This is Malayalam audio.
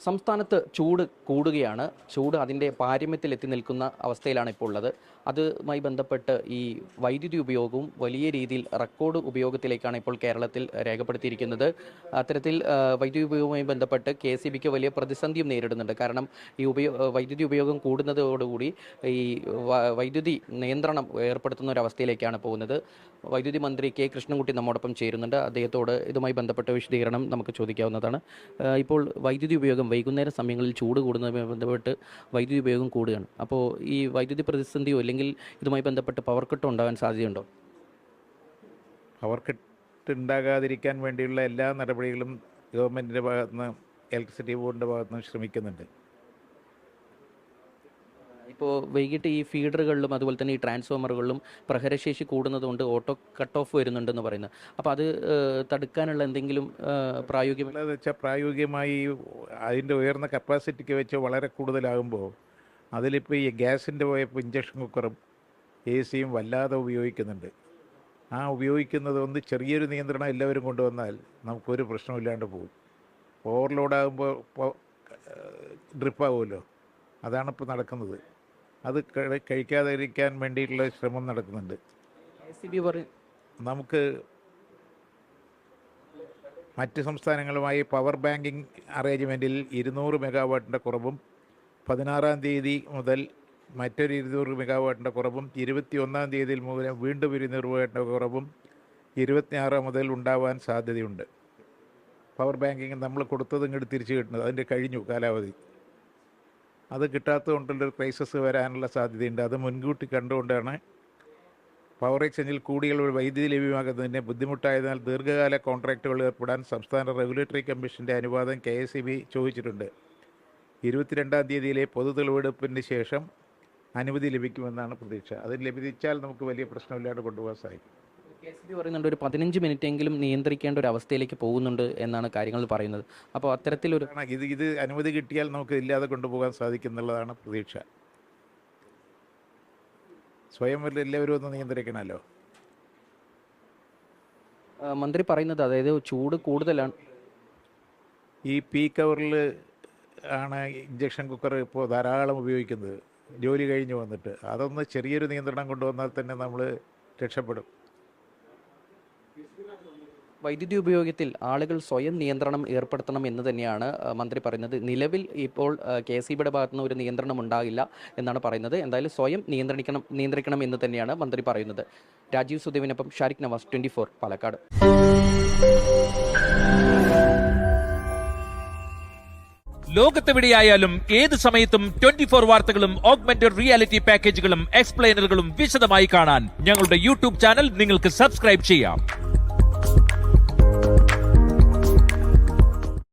സംസ്ഥാനത്ത് ചൂട് കൂടുകയാണ്. ചൂട് അതിൻ്റെ പാരമ്യത്തിൽ എത്തി നിൽക്കുന്ന അവസ്ഥയിലാണ് ഇപ്പോൾ ഉള്ളത്. അതുമായി ബന്ധപ്പെട്ട് ഈ വൈദ്യുതി ഉപയോഗവും വലിയ രീതിയിൽ റെക്കോർഡ് ഉപയോഗത്തിലേക്കാണ് ഇപ്പോൾ കേരളത്തിൽ രേഖപ്പെടുത്തിയിരിക്കുന്നത്. അത്തരത്തിൽ വൈദ്യുതി ഉപയോഗവുമായി ബന്ധപ്പെട്ട് KCBക്ക് വലിയ പ്രതിസന്ധിയും നേരിടുന്നുണ്ട്. കാരണം ഈ വൈദ്യുതി ഉപയോഗം കൂടുന്നതോടുകൂടി ഈ വൈദ്യുതി നിയന്ത്രണം ഏർപ്പെടുത്തുന്ന ഒരു അവസ്ഥയിലേക്കാണ് പോകുന്നത്. വൈദ്യുതി മന്ത്രി K കൃഷ്ണൻകുട്ടി നമ്മോടൊപ്പം ചേരുന്നുണ്ട്. അദ്ദേഹത്തോട് ഇതുമായി ബന്ധപ്പെട്ട വിശദീകരണം നമുക്ക് ചോദിക്കാവുന്നതാണ്. ഇപ്പോൾ വൈദ്യുതി ഉപയോഗം വൈകുന്നേര സമയങ്ങളിൽ ചൂട് കൂടുന്നതുമായി ബന്ധപ്പെട്ട് വൈദ്യുതി ഉപയോഗം കൂടുകയാണ്. അപ്പോൾ ഈ വൈദ്യുതി പ്രതിസന്ധിയോ അല്ലെങ്കിൽ ഇതുമായി ബന്ധപ്പെട്ട് പവർ കട്ടോ ഉണ്ടാകാൻ സാധ്യതയുണ്ടോ? പവർ കട്ട് ഉണ്ടാകാതിരിക്കാൻ വേണ്ടിയുള്ള എല്ലാ നടപടികളും ഗവൺമെൻറ്റിൻ്റെ ഭാഗത്തുനിന്ന് ഇലക്ട്രിസിറ്റി ബോർഡിൻ്റെ ഭാഗത്തുനിന്ന് ശ്രമിക്കുന്നുണ്ട്. ഇപ്പോൾ വൈകിട്ട് ഈ ഫീഡറുകളിലും അതുപോലെ തന്നെ ഈ ട്രാൻസ്ഫോമറുകളിലും പ്രഹരശേഷി കൂടുന്നതുകൊണ്ട് ഓട്ടോ കട്ട് ഓഫ് വരുന്നുണ്ടെന്ന് പറയുന്നത്. അപ്പോൾ അത് തടുക്കാനുള്ള എന്തെങ്കിലും പ്രായോഗികമെന്ന് വെച്ചാൽ പ്രായോഗികമായി അതിൻ്റെ ഉയർന്ന കപ്പാസിറ്റിക്ക് വെച്ച് വളരെ കൂടുതലാകുമ്പോൾ അതിലിപ്പോൾ ഈ ഗ്യാസിൻ്റെ പോയപ്പോൾ ഇഞ്ചക്ഷൻ കുക്കറും AC-യും വല്ലാതെ ഉപയോഗിക്കുന്നുണ്ട്. ആ ഉപയോഗിക്കുന്നത് ഒന്ന് ചെറിയൊരു നിയന്ത്രണം എല്ലാവരും കൊണ്ടുവന്നാൽ നമുക്കൊരു പ്രശ്നമില്ലാണ്ട് പോകും. ഓവർലോഡാകുമ്പോൾ ഡ്രിപ്പാകുമല്ലോ, അതാണിപ്പോൾ നടക്കുന്നത്. അത് കഴിക്കാതിരിക്കാൻ വേണ്ടിയിട്ടുള്ള ശ്രമം നടക്കുന്നുണ്ട്. നമുക്ക് മറ്റ് സംസ്ഥാനങ്ങളുമായി പവർ ബാങ്കിങ് അറേഞ്ച്മെൻറ്റിൽ 200 മെഗാവാട്ടിൻ്റെ കുറവും 16-ാം തീയതി മുതൽ മറ്റൊരു 200 മെഗാവാട്ടിൻ്റെ കുറവും 21-ാം തീയതി മുതൽ വീണ്ടും 200 മെഗാവാട്ടിൻ്റെ കുറവും 26 മുതൽ ഉണ്ടാവാൻ സാധ്യതയുണ്ട്. പവർ ബാങ്കിങ് നമ്മൾ കൊടുത്തത് ഇങ്ങോട്ട് തിരിച്ചു കിട്ടുന്നത് അതിൻ്റെ കഴിഞ്ഞു കാലാവധി. അത് കിട്ടാത്തതുകൊണ്ടുള്ളൊരു ക്രൈസിസ് വരാനുള്ള സാധ്യതയുണ്ട്. അത് മുൻകൂട്ടി കണ്ടുകൊണ്ടാണ് പവർ എക്സ്ചേഞ്ചിൽ കൂടുതൽ വൈദ്യുതി ലഭ്യമാക്കുന്നതിന് ബുദ്ധിമുട്ടായതിനാൽ ദീർഘകാല കോൺട്രാക്റ്റുകൾ ഏർപ്പെടാൻ സംസ്ഥാന റെഗുലേറ്ററി കമ്മീഷൻ്റെ അനുവാദം KSEB ചോദിച്ചിട്ടുണ്ട്. 22-ാം തീയതിയിലെ പൊതു തെളിവെടുപ്പിന് ശേഷം അനുമതി ലഭിക്കുമെന്നാണ് പ്രതീക്ഷ. അത് ലഭിച്ചാൽ നമുക്ക് വലിയ പ്രശ്നമില്ലാതെ കൊണ്ടുപോകാൻ സാധിക്കും. KSEB പറയുന്നുണ്ട് ഒരു 15 മിനിറ്റെങ്കിലും നിയന്ത്രിക്കേണ്ട ഒരു അവസ്ഥയിലേക്ക് പോകുന്നുണ്ട് എന്നാണ് കാര്യങ്ങൾ പറയുന്നത്. അപ്പോൾ അത്തരത്തിലൊരു ഇത് അനുമതി കിട്ടിയാൽ നമുക്ക് ഇല്ലാതെ കൊണ്ടുപോകാൻ സാധിക്കുന്നുള്ളതാണ് പ്രതീക്ഷ. സ്വയം എല്ലാവരും ഒന്ന് നിയന്ത്രിക്കണമല്ലോ. മന്ത്രി പറയുന്നത് അതായത് ചൂട് കൂടുതലാണ്. ഈ പീക്ക് അവറിൽ ആണ് ഇഞ്ചക്ഷൻ കുക്കർ ഇപ്പോൾ ധാരാളം ഉപയോഗിക്കുന്നത്, ജോലി കഴിഞ്ഞ് വന്നിട്ട്. അതൊന്ന് ചെറിയൊരു നിയന്ത്രണം കൊണ്ടുവന്നാൽ തന്നെ നമ്മൾ രക്ഷപ്പെടും. വൈദ്യുതി ഉപയോഗത്തിൽ ആളുകൾ സ്വയം നിയന്ത്രണം ഏർപ്പെടുത്തണം എന്ന് തന്നെയാണ് മന്ത്രി പറയുന്നത്. നിലവിൽ ഇപ്പോൾ KSEBയുടെ ഭാഗത്തുനിന്ന് ഒരു നിയന്ത്രണം ഉണ്ടാകില്ല എന്നാണ് പറയുന്നത്. എന്തായാലും സ്വയം നിയന്ത്രിക്കണം എന്ന് തന്നെയാണ് മന്ത്രി പറയുന്നത്. രാജീവ് സുദേവിനൊപ്പം ഷാരിഖ് നവാസ്, 24 പാലക്കാട്. ലോകത്തെവിടെയായാലും ഏത് സമയത്തും 24 വാർത്തകളും ഓഗ്മെന്റഡ് റിയാലിറ്റി പാക്കേജുകളും എക്സ്പ്ലെയിനറുകളും വിശദമായി കാണാൻ ഞങ്ങളുടെ YouTube ചാനൽ നിങ്ങൾക്ക് സബ്സ്ക്രൈബ് ചെയ്യാം.